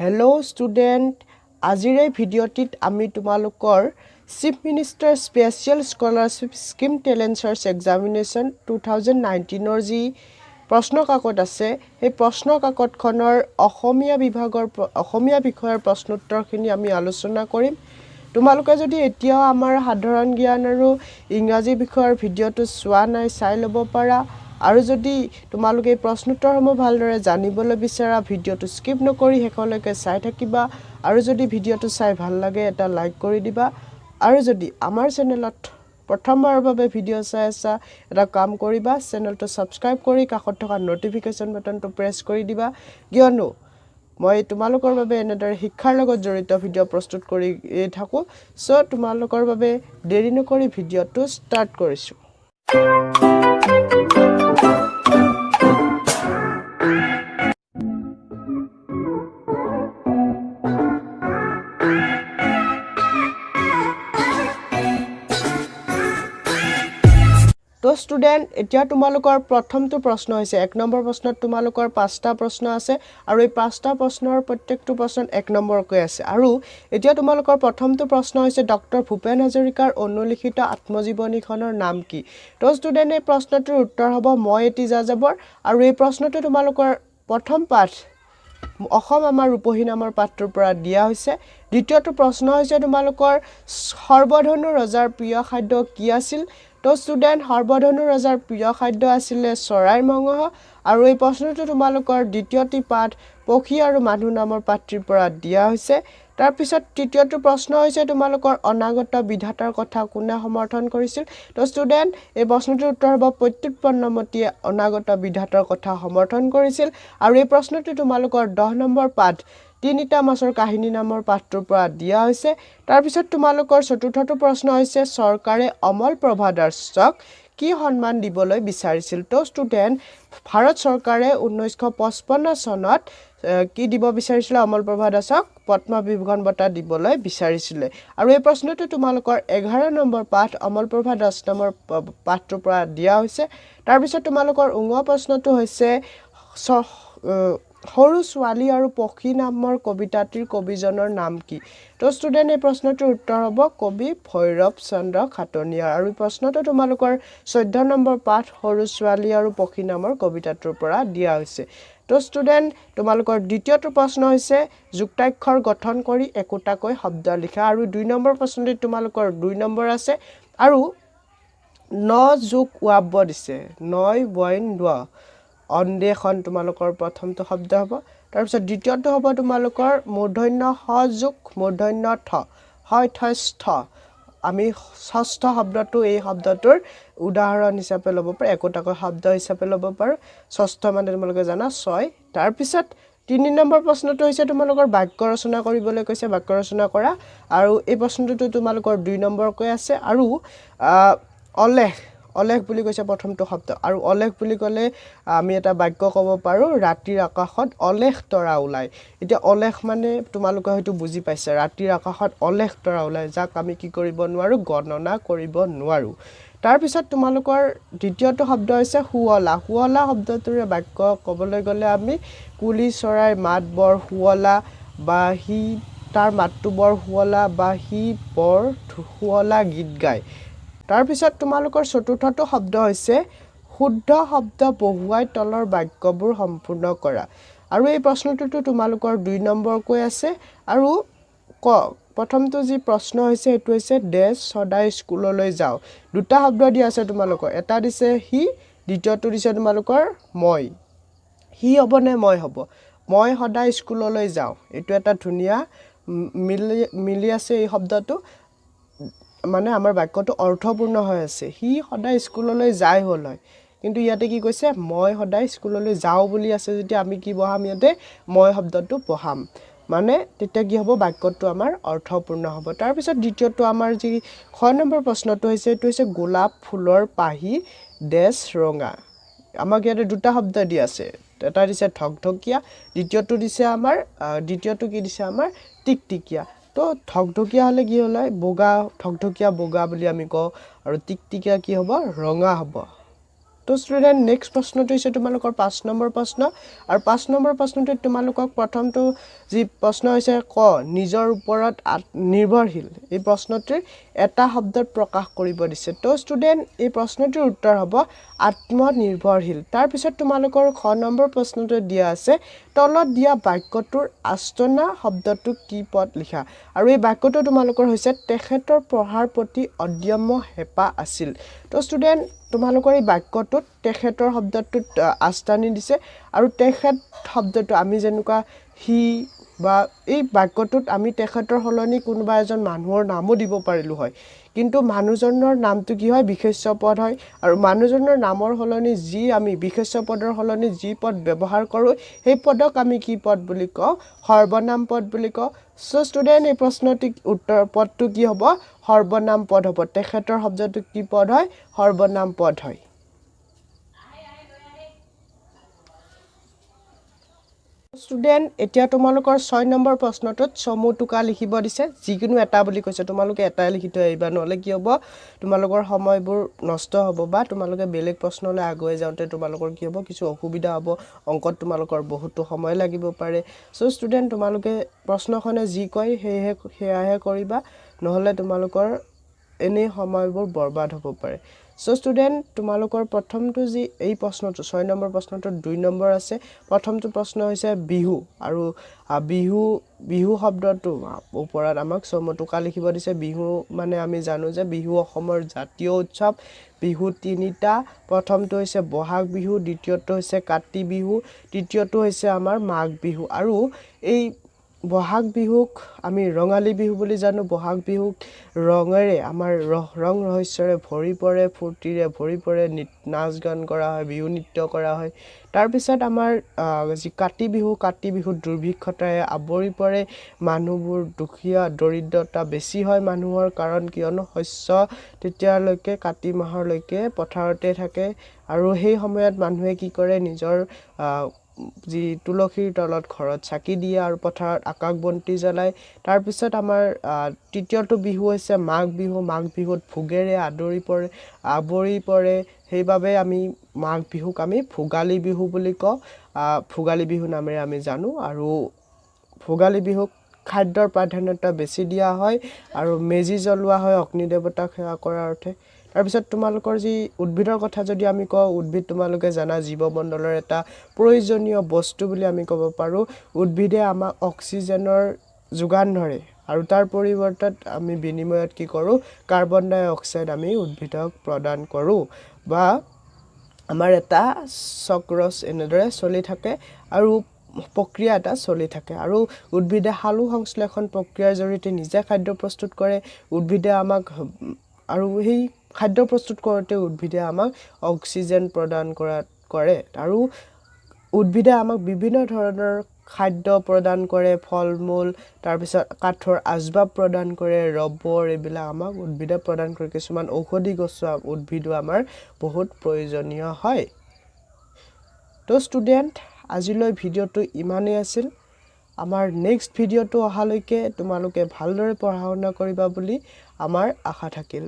Hello student, আজিৰ এই ভিডিঅ'টিত আমি তোমালোকৰ chief minister special scholarship scheme talent search examination 2019 ৰ যি প্ৰশ্ন কাকত আছে সেই প্ৰশ্ন কাকতখনৰ অসমীয়া বিভাগৰ অসমীয়া বিষয়ৰ প্ৰশ্নোত্তৰখিনি আমি আলোচনা কৰিম। তোমালোকে যদি এতিয়াও আমাৰ সাধাৰণ জ্ঞান আৰু ইংৰাজী বিষয়ৰ ভিডিঅ'টো চোৱা নাই চাই ল'ব পাৰা। আৰু যদি তোমালোকে প্ৰশ্নোত্তৰসমূহ ভালদৰে জানিবলৈ বিচাৰা ভিডিঅ'টো স্কিপ নকৰি শেষলৈকে চাই থাকিবা। আৰু যদি ভিডিঅ'টো চাই ভাল লাগে এটা লাইক কৰি দিবা। আৰু যদি আমাৰ চেনেলত প্ৰথমবাৰৰ বাবে ভিডিঅ' চাই আছা এটা কাম কৰিবা, চেনেলটো ছাবস্ক্ৰাইব কৰি কাষত থকা নটিফিকেশ্যন বাটনটো প্ৰেছ কৰি দিবা, কিয়নো মই তোমালোকৰ বাবে এনেদৰে শিক্ষাৰ লগত জড়িত ভিডিঅ' প্ৰস্তুত কৰি থাকোঁ। চ' তোমালোকৰ বাবে দেৰি নকৰি ভিডিঅ'টো ষ্টাৰ্ট কৰিছোঁ। তো ষ্টুডেণ্ট, এতিয়া তোমালোকৰ প্ৰথমটো প্ৰশ্ন হৈছে 1 নম্বৰ প্ৰশ্নত তোমালোকৰ 5টা প্ৰশ্ন আছে আৰু এই 5টা প্ৰশ্নৰ প্ৰত্যেকটো প্ৰশ্ন 1 নম্বৰকৈ আছে। আৰু এতিয়া তোমালোকৰ প্ৰথমটো প্ৰশ্ন হৈছে ডক্টৰ ভূপেন হাজৰিকাৰ অনুলিখিত আত্মজীৱনীখনৰ নাম কি? তো ষ্টুডেণ্ট, এই প্ৰশ্নটোৰ উত্তৰ হ'ব মই এটি যাযাবৰ। আৰু এই প্ৰশ্নটো তোমালোকৰ প্ৰথম পাঠ অসম আমাৰ ৰূপহী নামৰ পাঠটোৰ পৰা দিয়া হৈছে। দ্বিতীয়টো প্ৰশ্ন হৈছে তোমালোকৰ সৰ্বধনু ৰজাৰ প্ৰিয় খাদ্য কি আছিল? তো ষ্টুডেণ্ট, সৰ্বধনু ৰজাৰ প্ৰিয় খাদ্য আছিলে চৰাইৰ মঙহ। আৰু এই প্ৰশ্নটো তোমালোকৰ দ্বিতীয়টি পাঠ পক্ষী আৰু মানুহ নামৰ পাঠটিৰ পৰা দিয়া হৈছে। তাৰপিছত তৃতীয়টো প্ৰশ্ন হৈছে তোমালোকৰ অনাগত বিধাতাৰ কথা কোনে সমৰ্থন কৰিছিল? তো ষ্টুডেণ্ট, এই প্ৰশ্নটোৰ উত্তৰ হ'ব প্ৰত্যুৎপন্নমতীয়ে অনাগত বিধাতাৰ কথা সমৰ্থন কৰিছিল। আৰু এই প্ৰশ্নটো তোমালোকৰ 10 নম্বৰ পাঠ তিনিটা মাছৰ কাহিনী নামৰ পাঠটোৰ পৰা দিয়া হৈছে। তাৰপিছত তোমালোকৰ চতুৰ্থটো প্ৰশ্ন হৈছে চৰকাৰে অমল প্ৰভা দাসক কি সন্মান দিবলৈ বিচাৰিছিল? তো ষ্টুডেণ্ট, ভাৰত চৰকাৰে 1955 চনত কি দিব বিচাৰিছিলে? অমল প্ৰভা দাসক পদ্মবিভূষণ বঁটা দিবলৈ বিচাৰিছিলে। আৰু এই প্ৰশ্নটো তোমালোকৰ 11 নম্বৰ পাঠ অমল প্ৰভা দাস নামৰ পাঠটোৰ পৰা দিয়া হৈছে। তাৰপিছত তোমালোকৰ প্ৰশ্নটো হৈছে সৰু ছোৱালী আৰু পক্ষী নামৰ কবিতাটিৰ কবিজনৰ নাম কি? তো ষ্টুডেণ্ট, এই প্ৰশ্নটোৰ উত্তৰ হ'ব কবি ভৈৰৱ চন্দ্ৰ খাটনিয়াৰ। আৰু এই প্ৰশ্নটো তোমালোকৰ 14 নম্বৰ পাঠ সৰু ছোৱালী আৰু পক্ষী নামৰ কবিতাটোৰ পৰা দিয়া হৈছে। তো ষ্টুডেণ্ট, তোমালোকৰ দ্বিতীয়টো প্ৰশ্ন হৈছে যুক্তাক্ষৰ গঠন কৰি একোটাকৈ শব্দ লিখা। আৰু 2 নম্বৰ প্ৰশ্নটিত তোমালোকৰ 2 নম্বৰ আছে। আৰু 9 যোগ ৱাব্য দিছে 9 বইন দ অন্দেখন তোমালোকৰ প্ৰথমটো শব্দ হ'ব। তাৰপিছত দ্বিতীয়টো হ'ব তোমালোকৰ মূৰ্ধন্য হ যোগ মূৰ্ধন্য ঠ হয় স্থ। আমি ষষ্ঠ শব্দটো এই শব্দটোৰ উদাহৰণ হিচাপে ল'ব পাৰোঁ, একোটাকৈ শব্দ হিচাপে ল'ব পাৰোঁ। ষষ্ঠ মানে তোমালোকে জানা 6। তাৰপিছত 3 নম্বৰ প্ৰশ্নটো হৈছে তোমালোকৰ বাক্য ৰচনা কৰিবলৈ কৈছে, বাক্য ৰচনা কৰা। আৰু এই প্ৰশ্নটো তোমালোকৰ 2 নম্বৰকৈ আছে। আৰু অলেখ অলেখ বুলি কৈছে প্ৰথমটো শব্দ। আৰু অলেখ বুলি ক'লে আমি এটা বাক্য ক'ব পাৰোঁ ৰাতিৰ আকাশত অলেখ তৰা ওলায়। এতিয়া অলেখ মানে তোমালোকে হয়তো বুজি পাইছে, ৰাতিৰ আকাশত অলেখ তৰা ওলায়, যাক আমি কি কৰিব নোৱাৰোঁ? গণনা কৰিব নোৱাৰোঁ। তাৰপিছত তোমালোকৰ দ্বিতীয়টো শব্দ হৈছে শুৱলা। শুৱলা শব্দটোৰে বাক্য ক'বলৈ গ'লে আমি কুলি চৰাইৰ মাত বৰ শুৱলা, বা সি তাৰ মাতটো বৰ শুৱলা, বা সি বৰ শুৱলা গীত গায়। তাৰপিছত তোমালোকৰ চতুৰ্থটো শব্দ হৈছে শুদ্ধ শব্দ বহুৱাই তলৰ বাক্যবোৰ সম্পূৰ্ণ কৰা। আৰু এই প্ৰশ্নটোতো তোমালোকৰ 2 নম্বৰকৈ আছে। আৰু প্ৰথমটো যি প্ৰশ্ন হৈছে সেইটো হৈছে ডেছ সদায় স্কুললৈ যাওঁ। 2টা শব্দ দিয়া আছে তোমালোকৰ, এটা দিছে সি, দ্বিতীয়টো দিছে তোমালোকৰ মই। সি হ'ব নে মই হ'ব? মই সদায় স্কুললৈ যাওঁ, এইটো এটা ধুনীয়া মিলি আছে এই শব্দটো, মানে আমাৰ বাক্যটো অৰ্থপূৰ্ণ হৈ আছে। সি সদায় স্কুললৈ যায় হ'ল হয়, কিন্তু ইয়াতে কি কৈছে মই সদায় স্কুললৈ যাওঁ বুলি আছে যেতিয়া আমি কি বহাম? ইয়াতে মই শব্দটো বহাম, মানে তেতিয়া কি হ'ব? বাক্যটো আমাৰ অৰ্থপূৰ্ণ হ'ব। তাৰপিছত দ্বিতীয়টো আমাৰ যি 6 নম্বৰ প্ৰশ্নটো হৈছে এইটো হৈছে গোলাপ ফুলৰ পাহি ডেছ ৰঙা। আমাক ইয়াতে 2টা শব্দ দি আছে, এটা দিছে ঢকঢকীয়া, দ্বিতীয়টো কি দিছে আমাৰ টিকটিকীয়া। তো ঢকঢকীয়া হ'লে কি হ'ল হয়? বগা, ঢকঢকীয়া বগা বুলি আমি কওঁ। আৰু টিকটিকীয়া কি হ'ব? ৰঙা হ'ব। তো তো ষ্টুডেণ্ট নেক্সট প্ৰশ্নটো হৈছে তোমালোকৰ 5 নম্বৰ প্ৰশ্ন আৰু 5 নম্বৰ প্ৰশ্নটোত তোমালোকক প্ৰথমটো যি প্ৰশ্ন হৈছে ক নিজৰ ওপৰত নিৰ্ভৰশীল এই প্ৰশ্নটোৰ এটা শব্দত প্ৰকাশ কৰিব দিছে তো ষ্টুডেণ্ট এই প্ৰশ্নটোৰ উত্তৰ হ'ব আত্মনিৰ্ভৰশীল তাৰ পিছত তোমালোকৰ খ নম্বৰ প্ৰশ্নটো দিয়া আছে তলত দিয়া বাক্যটোৰ আস্তনা শব্দটো কি পদ লিখা আৰু এই বাক্যটো তোমালোকৰ হৈছে তেখেতৰ পঢ়াৰ প্ৰতি অদ্যম্য হেপা আছিল তো ষ্টুডেণ্ট তোমালোকৰ এই বাক্যটোত তেখেতৰ শব্দটোত আস্থানি দিছে আৰু তেখেত শব্দটো আমি যেনেকুৱা হি বা এই বাক্যটোত আমি তেখেতৰ হলনি কোনোবা এজন মানুহৰ নামো দিব পাৰিলো হয় কিন্তু মানুহজনৰ নামটো কি হয় বিশেষ্য পদ হয় আৰু মানুহজনৰ নামৰ হলনি যি আমি বিশেষ্য পদৰ হলনি যি পদ ব্যৱহাৰ কৰো সেই পদক আমি কি পদ বুলি কওঁ সৰ্বনাম পদ বুলি কওঁ সো ষ্টুডেণ্ট এই প্ৰশ্নটিৰ উত্তৰ পদটো কি হ'ব সৰ্বনাম পদ হ'ব তেখেতৰ শব্দটো কি পদ হয় সৰ্বনাম পদ হয় ষ্টুডেণ্ট এতিয়া তোমালোকৰ 6 নম্বৰ প্ৰশ্নটোত চমু টুকা লিখিব দিছে যিকোনো এটা বুলি কৈছে তোমালোকে এটাই লিখি থৈ আহিবা নহলে কি হ'ব তোমালোকৰ সময়বোৰ নষ্ট হ'ব বা তোমালোকে বেলেগ প্ৰশ্নলৈ আগুৱাই যাওঁতে তোমালোকৰ কি হ'ব কিছু অসুবিধা হ'ব অংকত তোমালোকৰ বহুতো সময় লাগিব পাৰে সো ষ্টুডেণ্ট তোমালোকে প্ৰশ্নখনে যি কয় সেয়াহে কৰিবা নহলে তোমালোকৰ এনে সময়বোৰ বৰবাদ হ'ব পাৰে সো ষ্টুডেণ্ট তোমালোকৰ প্ৰথমটো যি এই প্ৰশ্নটো 6 নম্বৰ প্ৰশ্নটোত 2 নম্বৰ আছে প্ৰথমটো প্ৰশ্ন হৈছে বিহু আৰু বিহু শব্দটো ওপৰত আমাক চমুটুকা লিখিব দিছে বিহু মানে আমি জানো যে বিহু অসমৰ জাতীয় উৎসৱ বিহু তিনিটা প্ৰথমটো হৈছে বহাগ বিহু দ্বিতীয়টো হৈছে কাতি বিহু তৃতীয়টো হৈছে আমাৰ মাঘ বিহু আৰু এই বহাগ বিহুক আমি ৰঙালী বিহু বুলি জানো বহাগ বিহুক ৰঙেৰে আমাৰ ৰং ৰহস্যৰে ভৰি পৰে ফুৰ্তিৰে ভৰি পৰে নাচ গান কৰা হয় বিহু নৃত্য কৰা হয় তাৰ পিছত আমাৰ যি কাতি বিহু দুৰ্ভিক্ষতাৰে আৱৰি পৰে মানুহবোৰ দুখীয়া দৰিদ্ৰতা বেছি হয় মানুহৰ কাৰণ কিয়নো শস্য তেতিয়ালৈকে কাতি মাহলৈকে পথাৰতে থাকে আৰু সেই সময়ত মানুহে কি কৰে নিজৰ যি তুলসীৰ তলত ঘৰত চাকি দিয়ে আৰু পথাৰত আকাশ বন্তি জ্বলায় তাৰ পিছত আমাৰ তৃতীয়টো বিহু হৈছে মাঘ বিহুত ভোগেৰে আৱৰি পৰে সেইবাবে আমি মাঘ বিহুক আমি ভোগালী বিহু বুলি কওঁ ভোগালী বিহু নামেৰে আমি জানো আৰু ভোগালী বিহুক খাদ্যৰ প্ৰাধান্যতা বেছি দিয়া হয় আৰু মেজি জ্বলোৱা হয় অগ্নি দেৱতাক সেৱা কৰাৰ অৰ্থে তাৰ পিছত তোমালোকৰ যি উদ্ভিদৰ কথা যদি আমি কওঁ উদ্ভিদ তোমালোকে জানা জীৱমণ্ডলৰ এটা প্ৰয়োজনীয় বস্তু বুলি আমি ক'ব পাৰো উদ্ভিদে আমাক অক্সিজেনৰ যোগান ধৰে আৰু তাৰ পৰিৱৰ্তত আমি বিনিময়ত কি কৰো কাৰ্বন ডাই অক্সাইড আমি উদ্ভিদক প্ৰদান কৰো বা আমাৰ এটা চক্ৰছ এনেদৰে চলি থাকে আৰু প্ৰক্ৰিয়া এটা চলি থাকে আৰু উদ্ভিদে সালু সংশ্লেষণ প্ৰক্ৰিয়াৰ জৰিয়তে নিজে খাদ্য প্ৰস্তুত কৰে উদ্ভিদে আমাক আৰু সেই খাদ্য প্ৰস্তুত কৰোতে উদ্ভিদে আমাক অক্সিজেন প্ৰদান কৰে আৰু উদ্ভিদে আমাক বিভিন্ন ধৰণৰ খাদ্য প্ৰদান কৰে ফল-মূল তাৰ পিছত কাঠৰ আচবাব প্ৰদান কৰে ৰবৰ এইবিলাক আমাক উদ্ভিদে প্ৰদান কৰে কিছুমান ঔষধি গছ উদ্ভিদো আমাৰ বহুত প্ৰয়োজনীয় হয় তো ষ্টুডেণ্ট আজিলৈ ভিডিঅ'টো ইমানেই আছিল আমাৰ নেক্সট ভিডিঅ'টো অহালৈকে তোমালোকে ভালদৰে পঢ়া শুনা কৰিবা বুলি আমাৰ আশা থাকিল